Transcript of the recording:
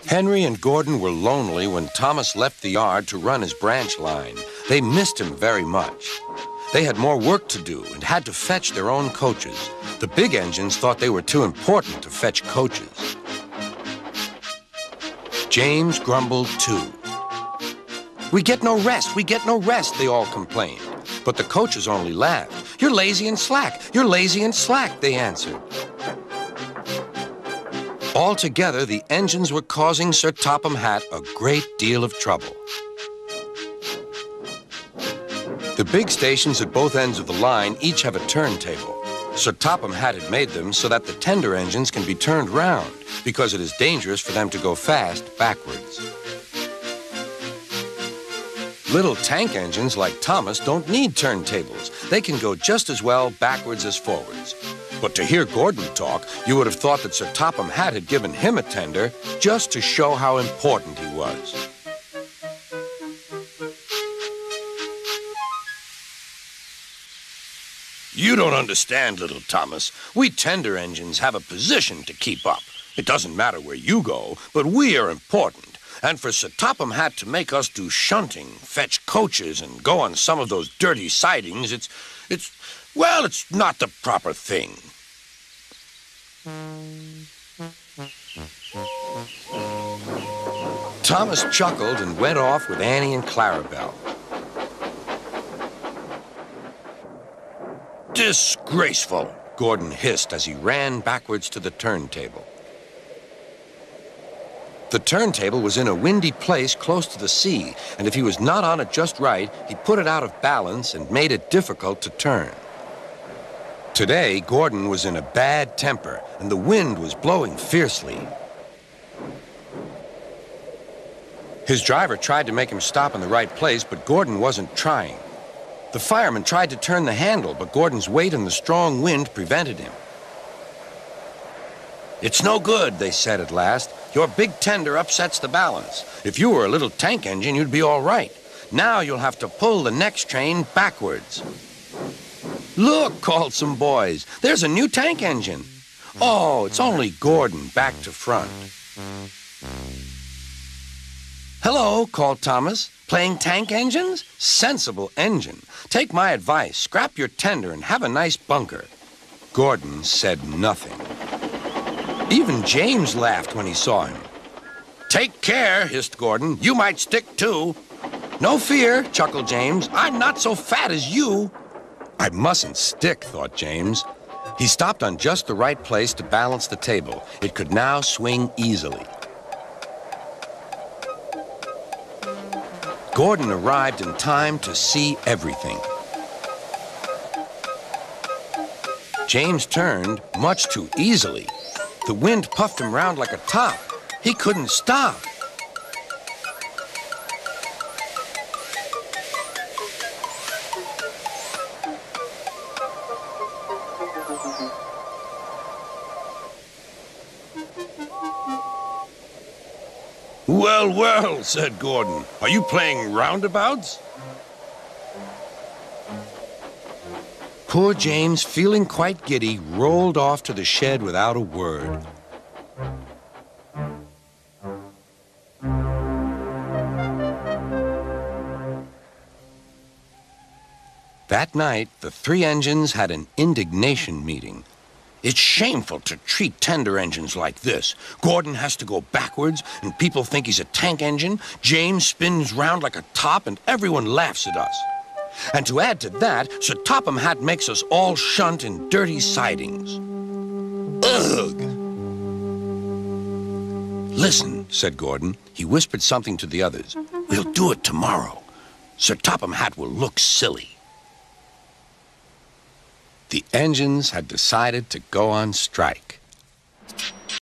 Henry and Gordon were lonely when Thomas left the yard to run his branch line. They missed him very much. They had more work to do and had to fetch their own coaches. The big engines thought they were too important to fetch coaches. James grumbled too. "We get no rest, we get no rest," they all complained. But the coaches only laughed. "You're lazy and slack, you're lazy and slack," they answered. Altogether, the engines were causing Sir Topham Hatt a great deal of trouble. The big stations at both ends of the line each have a turntable. Sir Topham Hatt had made them so that the tender engines can be turned round, because it is dangerous for them to go fast backwards. Little tank engines like Thomas don't need turntables. They can go just as well backwards as forwards. But to hear Gordon talk, you would have thought that Sir Topham Hatt had given him a tender just to show how important he was. "You don't understand, little Thomas. We tender engines have a position to keep up. It doesn't matter where you go, but we are important. And for Sir Topham Hatt to make us do shunting, fetch coaches, and go on some of those dirty sidings, it's not the proper thing." Thomas chuckled and went off with Annie and Clarabelle. "Disgraceful," Gordon hissed as he ran backwards to the turntable. The turntable was in a windy place close to the sea, and if he was not on it just right, he put it out of balance and made it difficult to turn. Today, Gordon was in a bad temper, and the wind was blowing fiercely. His driver tried to make him stop in the right place, but Gordon wasn't trying. The fireman tried to turn the handle, but Gordon's weight and the strong wind prevented him. "It's no good," they said at last. "Your big tender upsets the balance. If you were a little tank engine, you'd be all right. Now you'll have to pull the next train backwards." "Look," called some boys. "There's a new tank engine." "Oh, it's only Gordon back to front." "Hello," called Thomas. "Playing tank engines? Sensible engine. Take my advice. Scrap your tender and have a nice bunker." Gordon said nothing. Even James laughed when he saw him. "Take care," hissed Gordon. "You might stick too." "No fear," chuckled James. "I'm not so fat as you." "I mustn't stick," thought James. He stopped on just the right place to balance the table. It could now swing easily. Gordon arrived in time to see everything. James turned much too easily. The wind puffed him round like a top. He couldn't stop. "Well, well," said Gordon. "Are you playing roundabouts?" Poor James, feeling quite giddy, rolled off to the shed without a word. That night, the three engines had an indignation meeting. "It's shameful to treat tender engines like this. Gordon has to go backwards, and people think he's a tank engine. James spins round like a top, and everyone laughs at us. And to add to that, Sir Topham Hatt makes us all shunt in dirty sidings. Ugh!" "Listen," said Gordon. He whispered something to the others. "We'll do it tomorrow. Sir Topham Hatt will look silly." The engines had decided to go on strike.